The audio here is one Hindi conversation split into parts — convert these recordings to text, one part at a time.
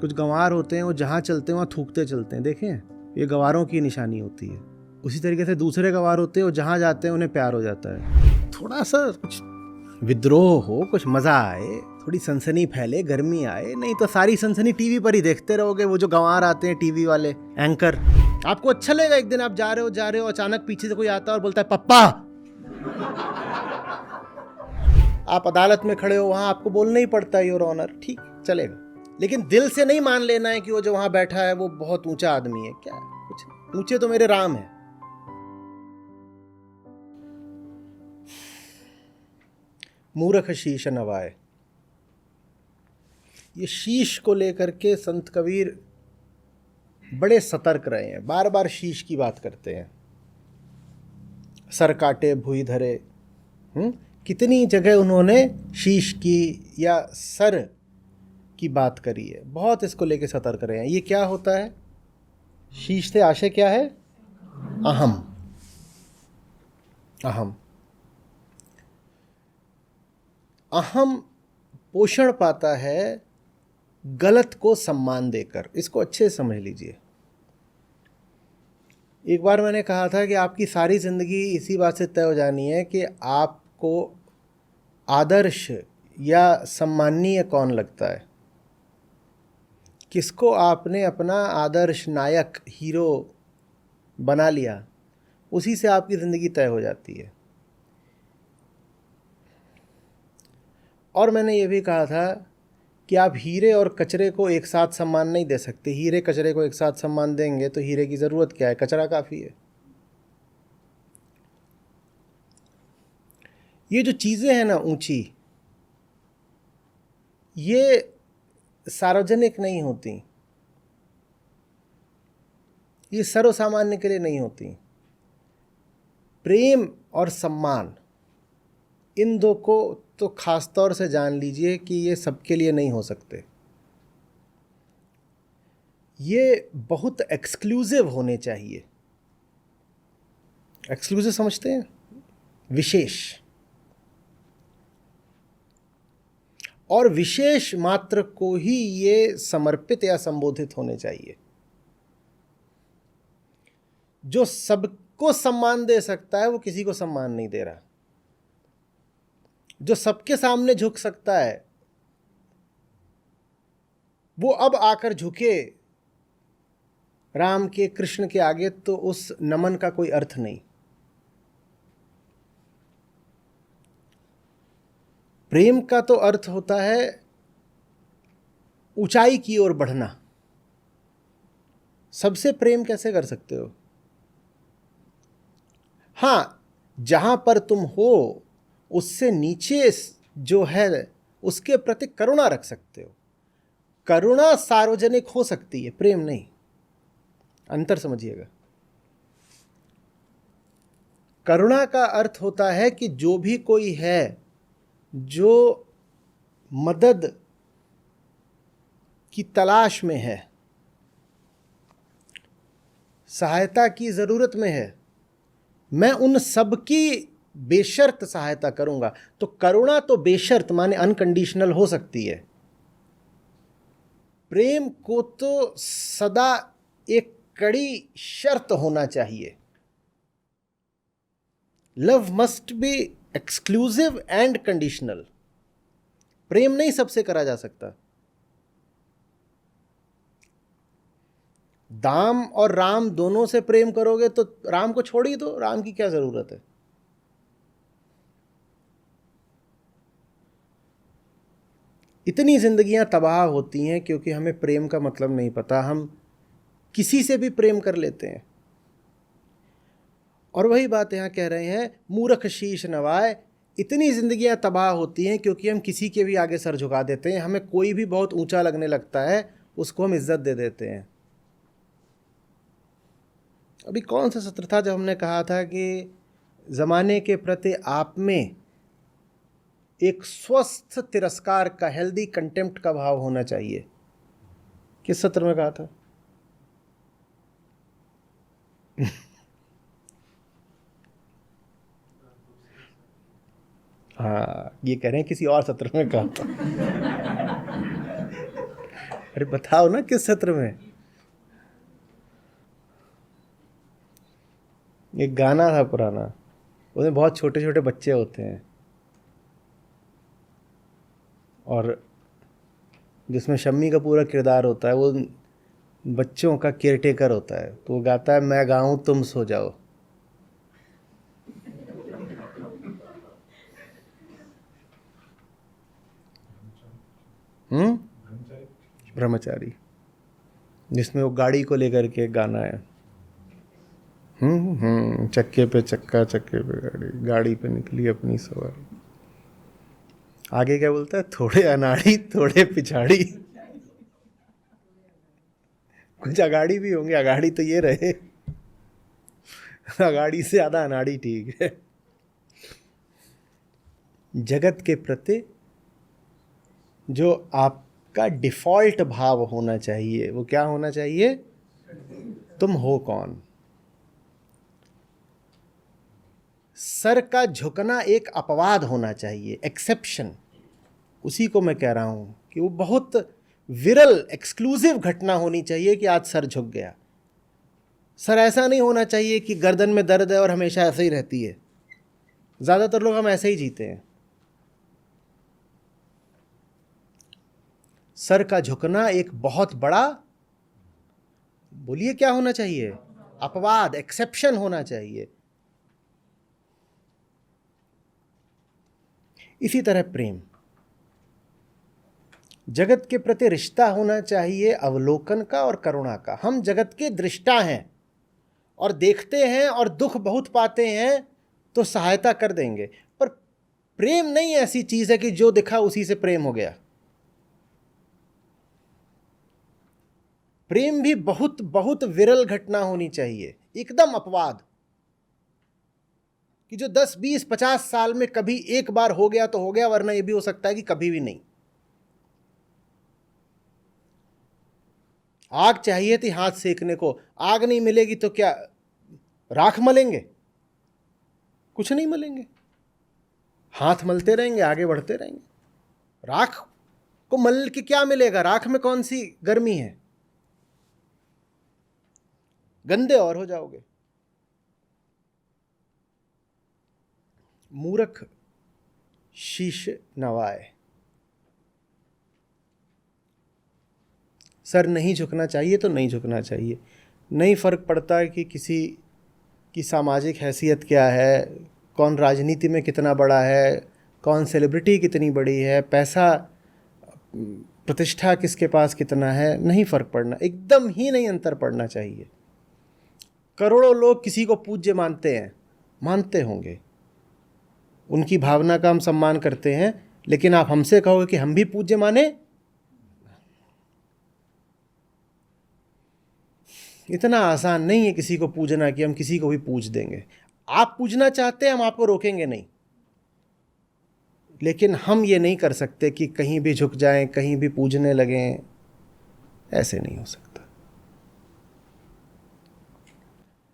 कुछ गंवार होते हैं, वो जहाँ चलते हैं वहाँ थूकते चलते हैं, देखें, ये गंवारों की निशानी होती है। उसी तरीके से दूसरे गंवार होते हैं, वो जहाँ जाते हैं उन्हें प्यार हो जाता है। थोड़ा सा कुछ विद्रोह हो, कुछ मज़ा आए, थोड़ी सनसनी फैले, गर्मी आए, नहीं तो सारी सनसनी टीवी पर ही देखते रहोगे। वो जो गंवार आते हैं टीवी वाले एंकर, आपको अच्छा लगेगा। एक दिन आप जा रहे हो, अचानक पीछे से कोई आता है और बोलता है पप्पा। आप अदालत में खड़े हो, वहां आपको बोलना ही पड़ता है योर ऑनर, ठीक चलेगा, लेकिन दिल से नहीं मान लेना है कि वो जो वहां बैठा है वो बहुत ऊंचा आदमी है। क्या कुछ ऊंचे तो मेरे राम है। मूर्ख शीश नवाए, ये शीश को लेकर के संत कबीर बड़े सतर्क रहे हैं। बार बार शीश की बात करते हैं। सर काटे भुई धरे, कितनी जगह उन्होंने शीश की या सर की बात करी है। बहुत इसको लेके सतर्क रहे हैं। ये क्या होता है? शीश से आशय क्या है? अहम। अहम अहम पोषण पाता है गलत को सम्मान देकर। इसको अच्छे से समझ लीजिए। एक बार मैंने कहा था कि आपकी सारी ज़िंदगी इसी बात से तय हो जानी है कि आपको आदर्श या सम्माननीय कौन लगता है, किसको आपने अपना आदर्श नायक हीरो बना लिया, उसी से आपकी ज़िंदगी तय हो जाती है। और मैंने ये भी कहा था कि आप हीरे और कचरे को एक साथ सम्मान नहीं दे सकते। हीरे कचरे को एक साथ सम्मान देंगे तो हीरे की ज़रूरत क्या है, कचरा काफ़ी है। ये जो चीज़ें हैं ना ऊंची, ये सार्वजनिक नहीं होती, ये सर्वसामान्य के लिए नहीं होती। प्रेम और सम्मान, इन दो को तो खास तौर से जान लीजिए कि ये सबके लिए नहीं हो सकते। ये बहुत एक्सक्लूसिव होने चाहिए। एक्सक्लूसिव समझते हैं? विशेष। और विशेष मात्र को ही ये समर्पित या संबोधित होने चाहिए। जो सबको सम्मान दे सकता है वो किसी को सम्मान नहीं दे रहा। जो सबके सामने झुक सकता है वो अब आकर झुके राम के, कृष्ण के आगे, तो उस नमन का कोई अर्थ नहीं। प्रेम का तो अर्थ होता है ऊंचाई की ओर बढ़ना। सबसे प्रेम कैसे कर सकते हो? हां, जहां पर तुम हो उससे नीचे जो है उसके प्रति करुणा रख सकते हो। करुणा सार्वजनिक हो सकती है, प्रेम नहीं। अंतर समझिएगा। करुणा का अर्थ होता है कि जो भी कोई है जो मदद की तलाश में है, सहायता की जरूरत में है, मैं उन सब की बेशर्त सहायता करूंगा। तो करुणा तो बेशर्त माने अनकंडीशनल हो सकती है। प्रेम को तो सदा एक कड़ी शर्त होना चाहिए। Love must be exclusive and conditional. प्रेम नहीं सबसे करा जा सकता। दाम और राम दोनों से प्रेम करोगे तो राम को छोड़ ही दो, राम की क्या जरूरत है। इतनी जिंदगियां तबाह होती हैं क्योंकि हमें प्रेम का मतलब नहीं पता। हम किसी से भी प्रेम कर लेते हैं। और वही बात यहां कह रहे हैं, मूर्ख शीश नवाए। इतनी जिंदगियां तबाह होती हैं क्योंकि हम किसी के भी आगे सर झुका देते हैं। हमें कोई भी बहुत ऊंचा लगने लगता है, उसको हम इज्जत दे देते हैं। अभी कौन सा सत्र था जब हमने कहा था कि ज़माने के प्रति आप में एक स्वस्थ तिरस्कार का, हेल्दी कंटेम्प्ट का भाव होना चाहिए। किस सत्र में कहा था? हाँ, ये कह रहे हैं किसी और सत्र में कहा था। अरे बताओ ना किस सत्र में। एक गाना था पुराना, उसमें बहुत छोटे छोटे बच्चे होते हैं और जिसमें शम्मी का पूरा किरदार होता है, वो बच्चों का केयरटेकर होता है। तो वो गाता है, मैं गाऊं तुम सो जाओ। ब्रह्मचारी, जिसमें वो गाड़ी को लेकर के गाना है, चक्के पे चक्का, चक्के पे गाड़ी, गाड़ी पे निकली अपनी सवारी। आगे क्या बोलता है, थोड़े अनाड़ी थोड़े पिछाड़ी। कुछ अगाड़ी भी होंगे, अगाड़ी तो ये रहे, अगाड़ी से ज्यादा अनाड़ी ठीक है। जगत के प्रति जो आपका डिफॉल्ट भाव होना चाहिए, वो क्या होना चाहिए? तुम हो कौन? सर का झुकना एक अपवाद होना चाहिए, एक्सेप्शन। उसी को मैं कह रहा हूं कि वो बहुत विरल एक्सक्लूसिव घटना होनी चाहिए कि आज सर झुक गया। सर ऐसा नहीं होना चाहिए कि गर्दन में दर्द है और हमेशा ऐसे ही रहती है। ज़्यादातर लोग हम ऐसे ही जीते हैं। सर का झुकना एक बहुत बड़ा, बोलिए क्या होना चाहिए? अपवाद, एक्सेप्शन होना चाहिए। इसी तरह प्रेम, जगत के प्रति रिश्ता होना चाहिए अवलोकन का और करुणा का। हम जगत के दृष्टा हैं और देखते हैं और दुख बहुत पाते हैं तो सहायता कर देंगे, पर प्रेम नहीं ऐसी चीज है कि जो दिखा उसी से प्रेम हो गया। प्रेम भी बहुत बहुत विरल घटना होनी चाहिए, एकदम अपवाद, कि जो 10, 20, 50 साल में कभी एक बार हो गया तो हो गया, वरना यह भी हो सकता है कि कभी भी नहीं। आग चाहिए थी हाथ सेकने को, आग नहीं मिलेगी तो क्या राख मलेंगे? कुछ नहीं मलेंगे, हाथ मलते रहेंगे, आगे बढ़ते रहेंगे। राख को मल के क्या मिलेगा? राख में कौन सी गर्मी है? गंदे और हो जाओगे। मूर्ख शीश नवाए। सर नहीं झुकना चाहिए तो नहीं झुकना चाहिए। नहीं फर्क पड़ता कि किसी की सामाजिक हैसियत क्या है, कौन राजनीति में कितना बड़ा है, कौन सेलिब्रिटी कितनी बड़ी है, पैसा प्रतिष्ठा किसके पास कितना है, नहीं फर्क पड़ना, एकदम ही नहीं अंतर पड़ना चाहिए। करोड़ों लोग किसी को पूज्य मानते हैं, मानते होंगे, उनकी भावना का हम सम्मान करते हैं, लेकिन आप हमसे कहोगे कि हम भी पूज्य माने? इतना आसान नहीं है किसी को पूजना कि हम किसी को भी पूज देंगे। आप पूजना चाहते हैं, हम आपको रोकेंगे नहीं, लेकिन हम ये नहीं कर सकते कि कहीं भी झुक जाएं, कहीं भी पूजने लगें। ऐसे नहीं हो सकता।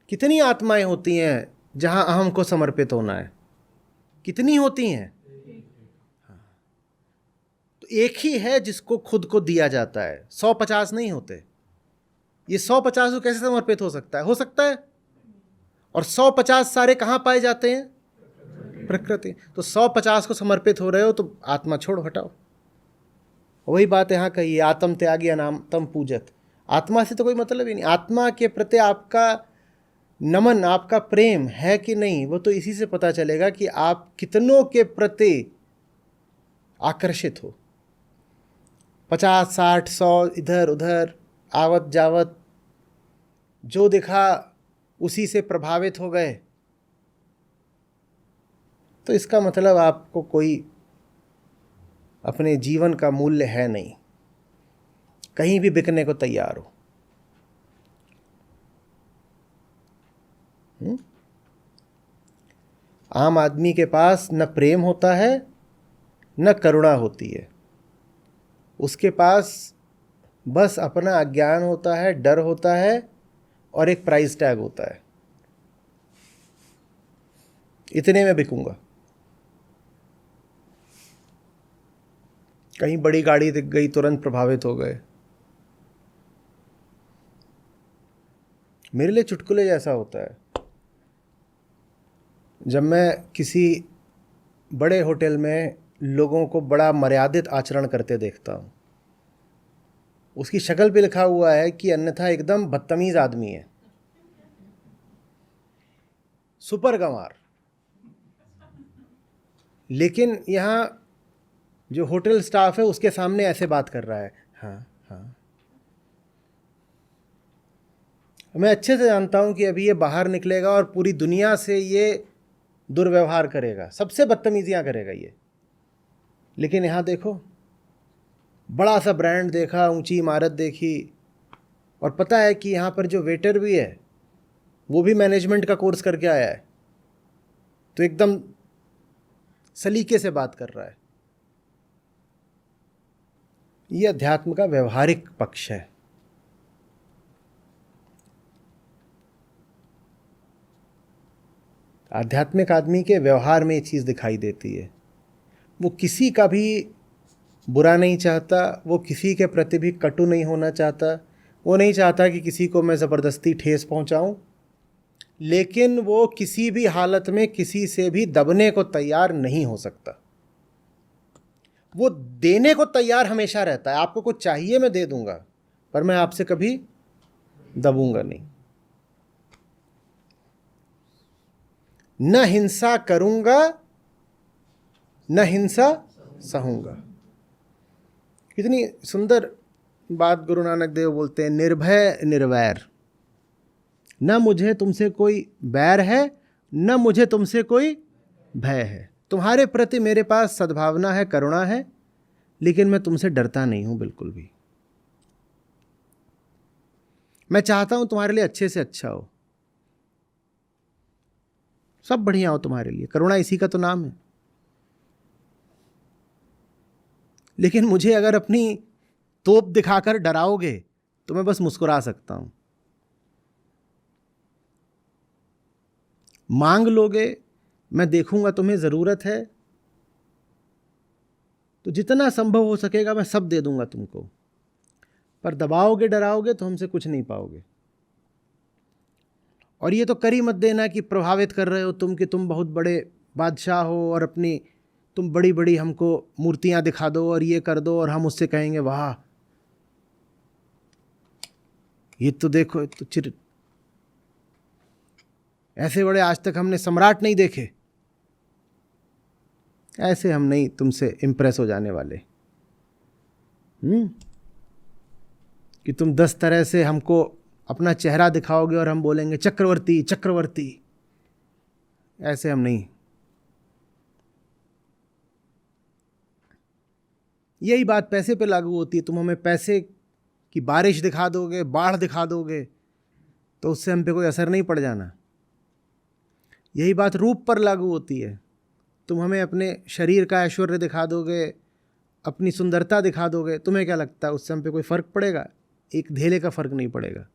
कितनी आत्माएं होती हैं जहां अहम को समर्पित होना है? कितनी होती हैं? तो एक ही है जिसको खुद को दिया जाता है, 150 नहीं होते। ये 150 को कैसे समर्पित हो सकता है? हो सकता है। और 150 सारे कहां पाए जाते हैं? प्रकृति। तो 150 को समर्पित हो रहे हो तो आत्मा छोड़, हटाओ। वही बात यहां कही, आत्म त्यागी अनात्म पूजत। आत्मा से तो कोई मतलब ही नहीं। आत्मा के प्रति आपका नमन, आपका प्रेम है कि नहीं, वो तो इसी से पता चलेगा कि आप कितनों के प्रति आकर्षित हो। 50, 60, 100 इधर उधर आवत जावत, जो दिखा उसी से प्रभावित हो गए, तो इसका मतलब आपको कोई अपने जीवन का मूल्य है नहीं, कहीं भी बिकने को तैयार हो। आम आदमी के पास न प्रेम होता है न करुणा होती है, उसके पास बस अपना अज्ञान होता है, डर होता है और एक प्राइस टैग होता है, इतने में बिकूंगा। कहीं बड़ी गाड़ी दिख गई, तुरंत प्रभावित हो गए, मेरे लिए चुटकुले जैसा होता है। जब मैं किसी बड़े होटल में लोगों को बड़ा मर्यादित आचरण करते देखता हूँ, उसकी शक्ल पे लिखा हुआ है कि अन्यथा एकदम बदतमीज आदमी है, सुपर गंवार। लेकिन यहाँ जो होटल स्टाफ है उसके सामने ऐसे बात कर रहा है। हाँ हाँ, मैं अच्छे से जानता हूँ कि अभी ये बाहर निकलेगा और पूरी दुनिया से ये दुर्व्यवहार करेगा, सबसे बदतमीजियाँ करेगा ये। लेकिन यहाँ देखो, बड़ा सा ब्रांड देखा, ऊंची इमारत देखी, और पता है कि यहाँ पर जो वेटर भी है वो भी मैनेजमेंट का कोर्स करके आया है, तो एकदम सलीके से बात कर रहा है। ये अध्यात्म का व्यवहारिक पक्ष है। आध्यात्मिक आदमी के व्यवहार में ये चीज़ दिखाई देती है। वो किसी का भी बुरा नहीं चाहता, वो किसी के प्रति भी कटु नहीं होना चाहता, वो नहीं चाहता कि किसी को मैं ज़बरदस्ती ठेस पहुंचाऊं, लेकिन वो किसी भी हालत में किसी से भी दबने को तैयार नहीं हो सकता। वो देने को तैयार हमेशा रहता है। आपको कुछ चाहिए मैं दे दूंगा, पर मैं आपसे कभी दबूंगा नहीं। न हिंसा करूंगा, न हिंसा सहूंगा। कितनी सुंदर बात गुरु नानक देव बोलते हैं, निर्भय निर्वैर। न मुझे तुमसे कोई बैर है, न मुझे तुमसे कोई भय है। तुम्हारे प्रति मेरे पास सद्भावना है, करुणा है, लेकिन मैं तुमसे डरता नहीं हूं बिल्कुल भी। मैं चाहता हूं तुम्हारे लिए अच्छे से अच्छा हो, सब बढ़िया हो तुम्हारे लिए। करुणा इसी का तो नाम है। लेकिन मुझे अगर अपनी तोप दिखाकर डराओगे तो मैं बस मुस्कुरा सकता हूं। मांग लोगे, मैं देखूंगा तुम्हें जरूरत है, तो जितना संभव हो सकेगा मैं सब दे दूंगा तुमको। पर दबाओगे, डराओगे तो हमसे कुछ नहीं पाओगे। और ये तो कर ही मत देना कि प्रभावित कर रहे हो तुम, कि तुम बहुत बड़े बादशाह हो और अपनी तुम बड़ी बड़ी हमको मूर्तियां दिखा दो और ये कर दो, और हम उससे कहेंगे वाह ये तो देखो, तो ऐसे बड़े आज तक हमने सम्राट नहीं देखे। ऐसे हम नहीं तुमसे इंप्रेस हो जाने वाले। कि तुम 10 तरह से हमको अपना चेहरा दिखाओगे और हम बोलेंगे चक्रवर्ती चक्रवर्ती। ऐसे हम नहीं। यही बात पैसे पे लागू होती है। तुम हमें पैसे की बारिश दिखा दोगे, बाढ़ दिखा दोगे, तो उससे हम पे कोई असर नहीं पड़ जाना। यही बात रूप पर लागू होती है। तुम हमें अपने शरीर का ऐश्वर्य दिखा दोगे, अपनी सुंदरता दिखा दोगे, तुम्हें क्या लगता है उससे हम पे कोई फ़र्क पड़ेगा? एक धेले का फ़र्क नहीं पड़ेगा।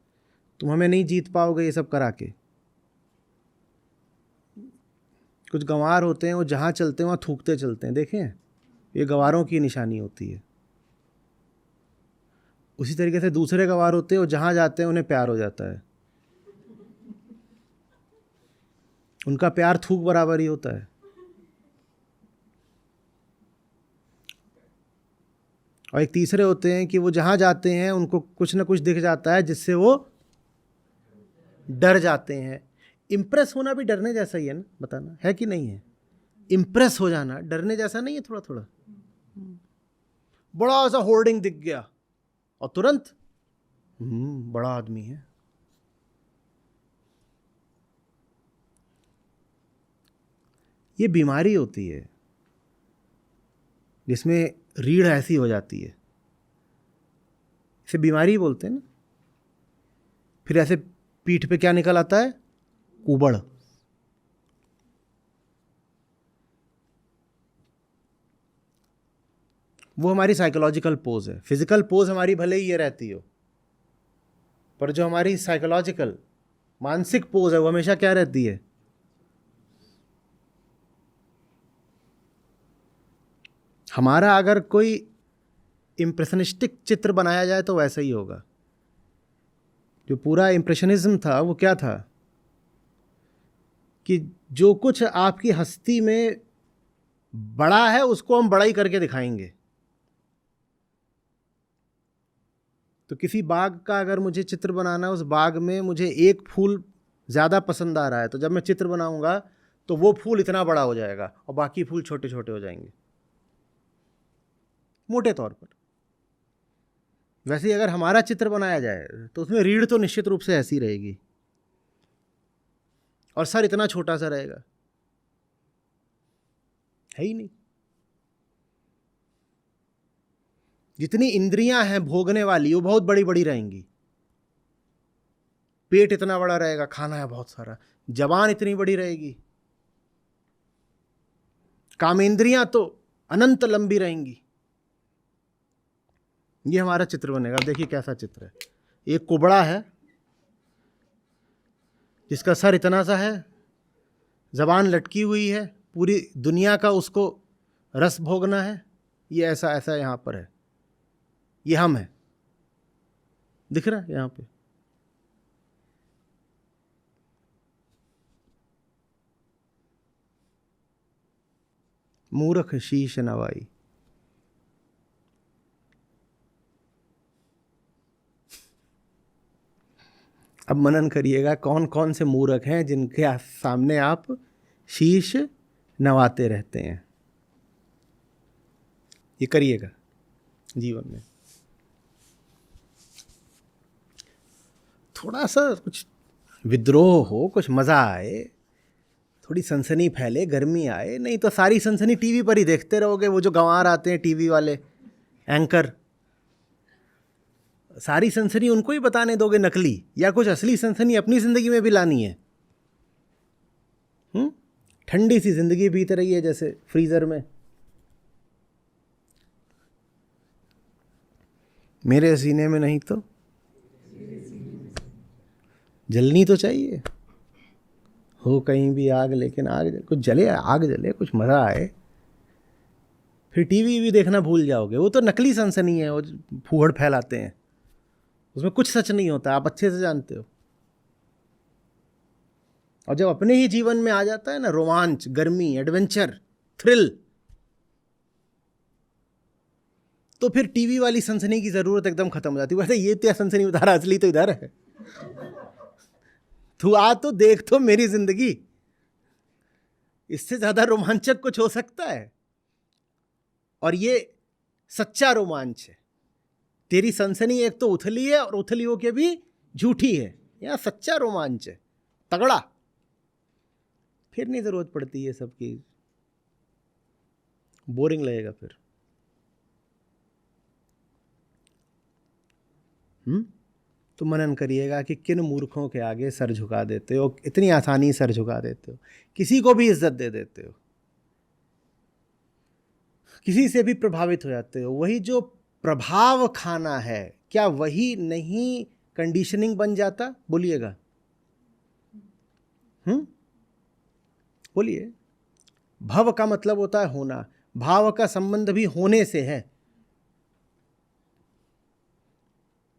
तुम हमें नहीं जीत पाओगे ये सब करा के। कुछ गंवार होते हैं, वो जहाँ चलते हैं वहाँ थूकते चलते हैं। देखें, ये गंवारों की निशानी होती है। उसी तरीके से दूसरे गंवार होते हैं, वो जहाँ जाते हैं उन्हें प्यार हो जाता है। उनका प्यार थूक बराबर ही होता है। और एक तीसरे होते हैं कि वो जहाँ जाते हैं उनको कुछ ना कुछ दिख जाता है जिससे वो डर जाते हैं। इम्प्रेस होना भी डरने जैसा ही है ना, बताना है कि नहीं है? इम्प्रेस हो जाना डरने जैसा नहीं है? थोड़ा थोड़ा बड़ा सा होर्डिंग दिख गया और तुरंत बड़ा आदमी है। ये बीमारी होती है जिसमें रीढ़ ऐसी हो जाती है, इसे बीमारी बोलते हैं ना। फिर ऐसे पीठ पे क्या निकल आता है? कुबड़। वो हमारी साइकोलॉजिकल पोज है। फिजिकल पोज हमारी भले ही ये रहती हो, पर जो हमारी साइकोलॉजिकल मानसिक पोज है वो हमेशा क्या रहती है? हमारा अगर कोई इम्प्रेशनिस्टिक चित्र बनाया जाए तो वैसा ही होगा जो पूरा इम्प्रेशनिज्म था वो क्या था कि जो कुछ आपकी हस्ती में बड़ा है उसको हम बड़ा ही करके दिखाएंगे। तो किसी बाग का अगर मुझे चित्र बनाना है, उस बाग में मुझे एक फूल ज़्यादा पसंद आ रहा है, तो जब मैं चित्र बनाऊंगा तो वो फूल इतना बड़ा हो जाएगा और बाकी फूल छोटे छोटे हो जाएंगे, मोटे तौर पर। वैसे ही अगर हमारा चित्र बनाया जाए तो उसमें रीढ़ तो निश्चित रूप से ऐसी रहेगी और सर इतना छोटा सा रहेगा, है ही नहीं। जितनी इंद्रियां हैं भोगने वाली वो बहुत बड़ी बड़ी रहेंगी। पेट इतना बड़ा रहेगा, खाना है बहुत सारा। जबान इतनी बड़ी रहेगी। कामेंद्रियां तो अनंत लंबी रहेंगी। ये हमारा चित्र बनेगा। देखिए कैसा चित्र है। एक कुबड़ा है जिसका सर इतना सा है, जबान लटकी हुई है, पूरी दुनिया का उसको रस भोगना है। ये ऐसा ऐसा यहां पर है। ये हम है, दिख रहा है यहां पे। मूर्ख शीश नवाई। अब मनन करिएगा कौन कौन से मूर्ख हैं जिनके सामने आप शीश नवाते रहते हैं। ये करिएगा जीवन में। थोड़ा सा कुछ विद्रोह हो, कुछ मज़ा आए, थोड़ी सनसनी फैले, गर्मी आए। नहीं तो सारी सनसनी टीवी पर ही देखते रहोगे। वो जो गंवार आते हैं टीवी वाले एंकर, सारी सनसनी उनको ही बताने दोगे नकली, या कुछ असली सनसनी अपनी ज़िंदगी में भी लानी है। ठंडी सी ज़िंदगी बीत रही है जैसे फ्रीज़र में। मेरे सीने में नहीं तो जलनी तो चाहिए हो कहीं भी आग, लेकिन आग कुछ जले, आग जले, कुछ मज़ा आए। फिर टीवी भी देखना भूल जाओगे। वो तो नकली सनसनी है, वो फूहड़ फैलाते हैं, उसमें कुछ सच नहीं होता, आप अच्छे से जानते हो। और जब अपने ही जीवन में आ जाता है ना रोमांच, गर्मी, एडवेंचर, थ्रिल, तो फिर टीवी वाली सनसनी की ज़रूरत एकदम खत्म हो जाती है। वैसे ये क्या सनसनी बता रहा, असली तो इधर है। तू आ तो देख तो मेरी जिंदगी, इससे ज़्यादा रोमांचक कुछ हो सकता है? और ये सच्चा रोमांच है। तेरी सनसनी एक तो उथली है और उथली होके भी झूठी है। यहाँ सच्चा रोमांच है, तगड़ा। फिर नहीं ज़रूरत पड़ती है सबकी, बोरिंग लगेगा फिर। तो मनन करिएगा कि किन मूर्खों के आगे सर झुका देते हो, इतनी आसानी सर झुका देते हो, किसी को भी इज्जत दे देते हो, किसी से भी प्रभावित हो जाते हो। वही जो प्रभाव खाना है, क्या वही नहीं कंडीशनिंग बन जाता? बोलिएगा। बोलिए। भव का मतलब होता है होना, भाव का संबंध भी होने से है।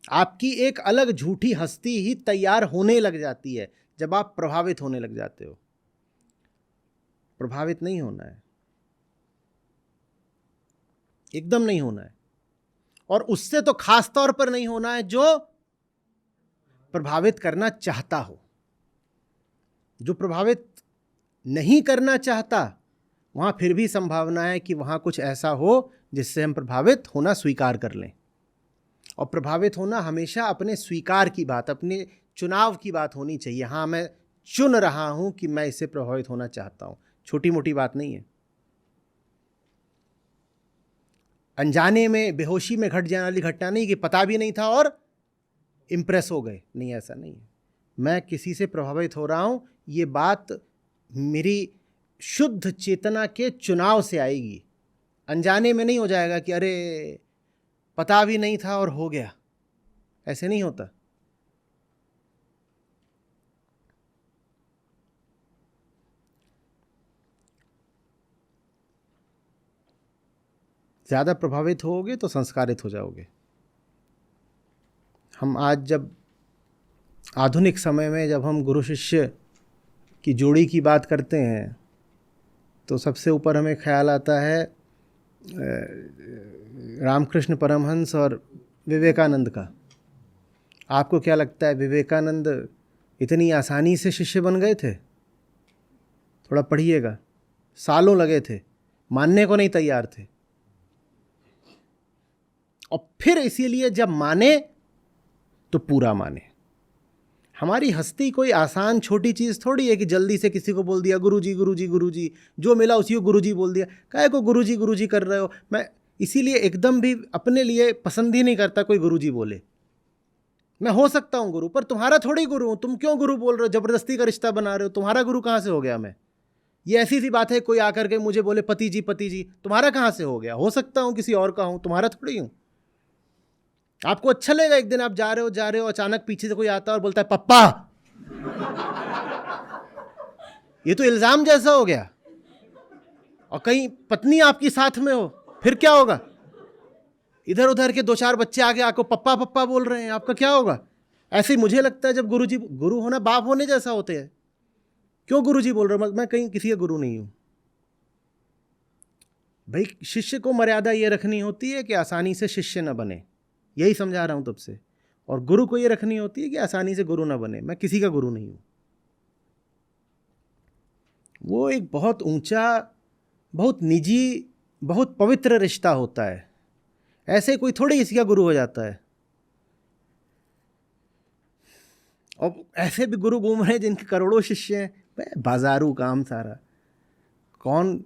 आपकी एक अलग झूठी हस्ती ही तैयार होने लग जाती है जब आप प्रभावित होने लग जाते हो। प्रभावित नहीं होना है, एकदम नहीं होना है। और उससे तो खास तौर पर नहीं होना है जो प्रभावित करना चाहता हो। जो प्रभावित नहीं करना चाहता, वहां फिर भी संभावना है कि वहां कुछ ऐसा हो जिससे हम प्रभावित होना स्वीकार कर लें। और प्रभावित होना हमेशा अपने स्वीकार की बात, अपने चुनाव की बात होनी चाहिए। हाँ, मैं चुन रहा हूं कि मैं इससे प्रभावित होना चाहता हूं। छोटी मोटी बात नहीं है। अनजाने में, बेहोशी में घट जाने वाली घटना नहीं कि पता भी नहीं था और इम्प्रेस हो गए। नहीं, ऐसा नहीं है। मैं किसी से प्रभावित हो रहा हूं, ये बात मेरी शुद्ध चेतना के चुनाव से आएगी। अनजाने में नहीं हो जाएगा कि अरे पता भी नहीं था और हो गया। ऐसे नहीं होता। ज़्यादा प्रभावित होगे तो संस्कारित हो जाओगे। हम आज जब आधुनिक समय में जब हम गुरु शिष्य की जोड़ी की बात करते हैं तो सबसे ऊपर हमें ख्याल आता है रामकृष्ण परमहंस और विवेकानंद का। आपको क्या लगता है, विवेकानंद इतनी आसानी से शिष्य बन गए थे? थोड़ा पढ़िएगा, सालों लगे थे, मानने को नहीं तैयार थे। और फिर इसीलिए जब माने तो पूरा माने। हमारी हस्ती कोई आसान छोटी चीज़ थोड़ी है कि जल्दी से किसी को बोल दिया गुरुजी गुरुजी गुरुजी, जो मिला उसी को गुरुजी बोल दिया। काहे को गुरुजी गुरुजी कर रहे हो? मैं इसीलिए एकदम भी अपने लिए पसंद ही नहीं करता कोई गुरुजी बोले। मैं हो सकता हूँ गुरु, पर तुम्हारा थोड़ी गुरु हूँ। तुम क्यों गुरु बोल रहे हो? ज़बरदस्ती का रिश्ता बना रहे हो। तुम्हारा गुरु कहाँ से हो गया मैं? ये ऐसी सी बात है कोई आकर के मुझे बोले पति जी, तुम्हारा कहाँ से हो गया? हो सकता हूँ किसी और का हूँ, तुम्हारा थोड़ी हूँ। आपको अच्छा लगेगा, एक दिन आप जा रहे हो, अचानक पीछे से कोई आता है और बोलता है पप्पा। ये तो इल्जाम जैसा हो गया। और कहीं पत्नी आपकी साथ में हो, फिर क्या होगा? इधर उधर के 2-4 बच्चे आगे आपको पप्पा पप्पा बोल रहे हैं, आपका क्या होगा? ऐसे ही मुझे लगता है जब गुरु होना बाप होने जैसा होते हैं। क्यों गुरुजी बोल रहे हो? मैं कहीं किसी का गुरु नहीं हूं भाई। शिष्य को मर्यादा ये रखनी होती है कि आसानी से शिष्य न बने, यही समझा रहा हूं तब से। और गुरु को ये रखनी होती है कि आसानी से गुरु न बने। मैं किसी का गुरु नहीं हूं। वो एक बहुत ऊंचा, बहुत निजी, बहुत पवित्र रिश्ता होता है। ऐसे कोई थोड़ी किसी का गुरु हो जाता है। और ऐसे भी गुरु घूम रहे हैं जिनके करोड़ों शिष्य हैं। बाजारू काम सारा। कौन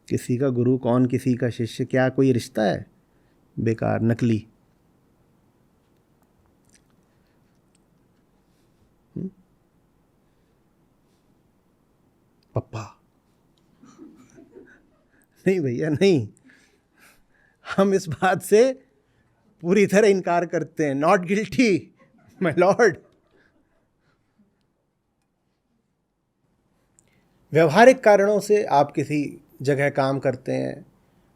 किसी का गुरु, कौन किसी का शिष्य? क्या कोई रिश्ता है? बेकार, नकली। पप्पा नहीं भैया, नहीं। हम इस बात से पूरी तरह इनकार करते हैं। Not guilty my Lord. व्यवहारिक कारणों से आप किसी जगह काम करते हैं,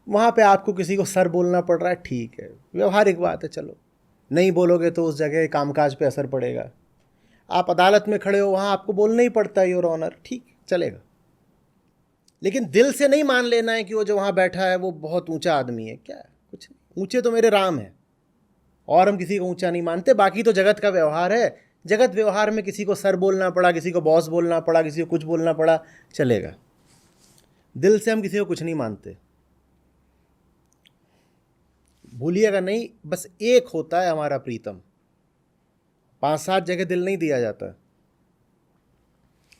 वहाँ पे आपको किसी को सर बोलना पड़ रहा है, ठीक है, व्यवहारिक बात है, चलो। नहीं बोलोगे तो उस जगह कामकाज पे असर पड़ेगा। आप अदालत में खड़े हो, वहाँ आपको बोलना ही पड़ता है योर ऑनर, ठीक, चलेगा। लेकिन दिल से नहीं मान लेना है कि वो जो वहाँ बैठा है वो बहुत ऊंचा आदमी है। क्या कुछ नहीं, ऊंचे तो मेरे राम है, और हम किसी को ऊंचा नहीं मानते। बाकी तो जगत का व्यवहार है। जगत व्यवहार में किसी को सर बोलना पड़ा, किसी को बॉस बोलना पड़ा, किसी को कुछ बोलना पड़ा, चलेगा। दिल से हम किसी को कुछ नहीं मानते। भूलिएगा नहीं, बस एक होता है हमारा प्रीतम। 5-7 जगह दिल नहीं दिया जाता।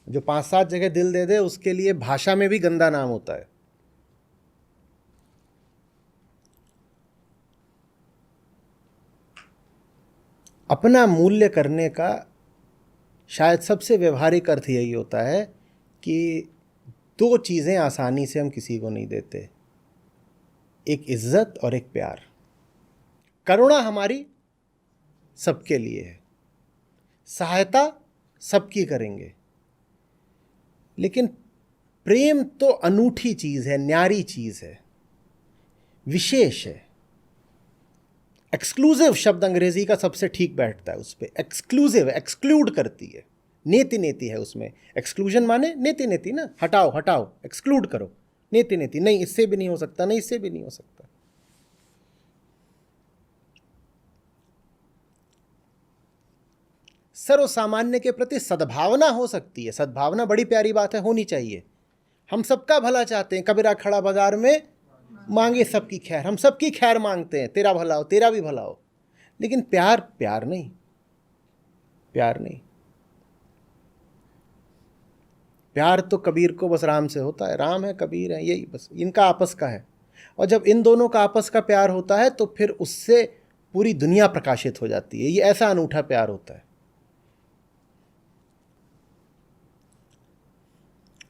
जो 5-7 जगह दिल दे दे उसके लिए भाषा में भी गंदा नाम होता है। अपना मूल्य करने का शायद सबसे व्यवहारिक अर्थ यही होता है कि 2 चीज़ें आसानी से हम किसी को नहीं देते, एक इज्जत और एक प्यार। करुणा हमारी सबके लिए है, सहायता सबकी करेंगे, लेकिन प्रेम तो अनूठी चीज़ है, न्यारी चीज़ है, विशेष है। एक्सक्लूसिव शब्द अंग्रेजी का सबसे ठीक बैठता है उस पर। एक्सक्लूसिव, एक्सक्लूड करती है, नेति नेति है उसमें। एक्सक्लूजन माने नेति नेति ना, हटाओ हटाओ, एक्सक्लूड करो, नेति नेति, नहीं इससे भी नहीं हो सकता, नहीं इससे भी नहीं हो सकता। सर्वसामान्य के प्रति सद्भावना हो सकती है। सद्भावना बड़ी प्यारी बात है, होनी चाहिए। हम सबका भला चाहते हैं। कबीरा खड़ा बाजार में मांगे सबकी खैर, हम सबकी खैर मांगते हैं, तेरा भला हो, तेरा भी भला हो। लेकिन प्यार, प्यार नहीं, प्यार नहीं। प्यार तो कबीर को बस राम से होता है। राम है, कबीर है, यही बस इनका आपस का है। और जब इन दोनों का आपस का प्यार होता है तो फिर उससे पूरी दुनिया प्रकाशित हो जाती है। ये ऐसा अनूठा प्यार होता है।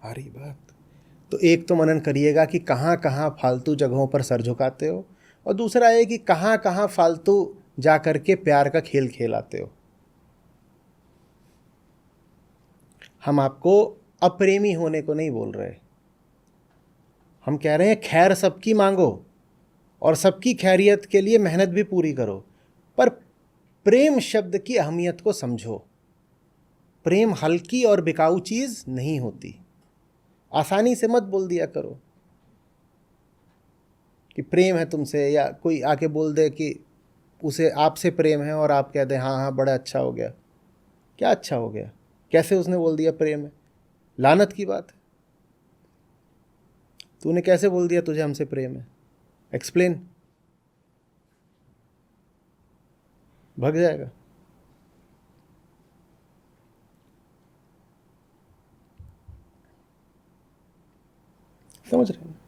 आ रही बात? तो एक तो मनन करिएगा कि कहाँ कहाँ फालतू जगहों पर सर झुकाते हो, और दूसरा है कि कहाँ कहाँ फालतू जा कर के प्यार का खेल खेलाते हो। हम आपको अप्रेमी होने को नहीं बोल रहे, हम कह रहे हैं खैर सबकी मांगो और सबकी खैरियत के लिए मेहनत भी पूरी करो, पर प्रेम शब्द की अहमियत को समझो। प्रेम हल्की और बिकाऊ चीज नहीं होती। आसानी से मत बोल दिया करो कि प्रेम है तुमसे, या कोई आके बोल दे कि उसे आपसे प्रेम है और आप कह दें हाँ हाँ बड़ा अच्छा हो गया। क्या अच्छा हो गया? कैसे उसने बोल दिया प्रेम है? लानत की बात है। तूने कैसे बोल दिया तुझे हमसे प्रेम है? एक्सप्लेन। भग जाएगा। समझ रहे हैं?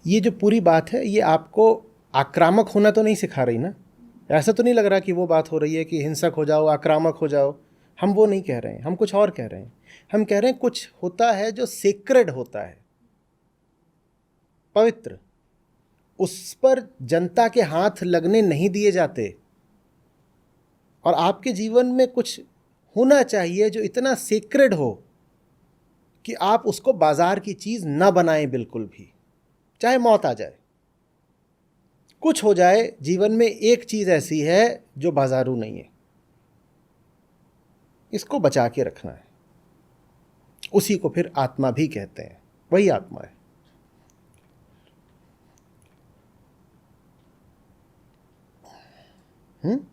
ये जो पूरी बात है ये आपको आक्रामक होना तो नहीं सिखा रही ना। ऐसा तो नहीं लग रहा कि वो बात हो रही है कि हिंसक हो जाओ, आक्रामक हो जाओ। हम वो नहीं कह रहे हैं, हम कुछ और कह रहे हैं। हम कह रहे हैं कुछ होता है जो सेक्रेड होता है, पवित्र, उस पर जनता के हाथ लगने नहीं दिए जाते। और आपके जीवन में कुछ होना चाहिए जो इतना सेक्रेड हो कि आप उसको बाजार की चीज न बनाएं बिल्कुल भी, चाहे मौत आ जाए। कुछ हो जाए जीवन में, एक चीज ऐसी है जो बाजारू नहीं है, इसको बचा के रखना है। उसी को फिर आत्मा भी कहते हैं, वही आत्मा है। हम्म।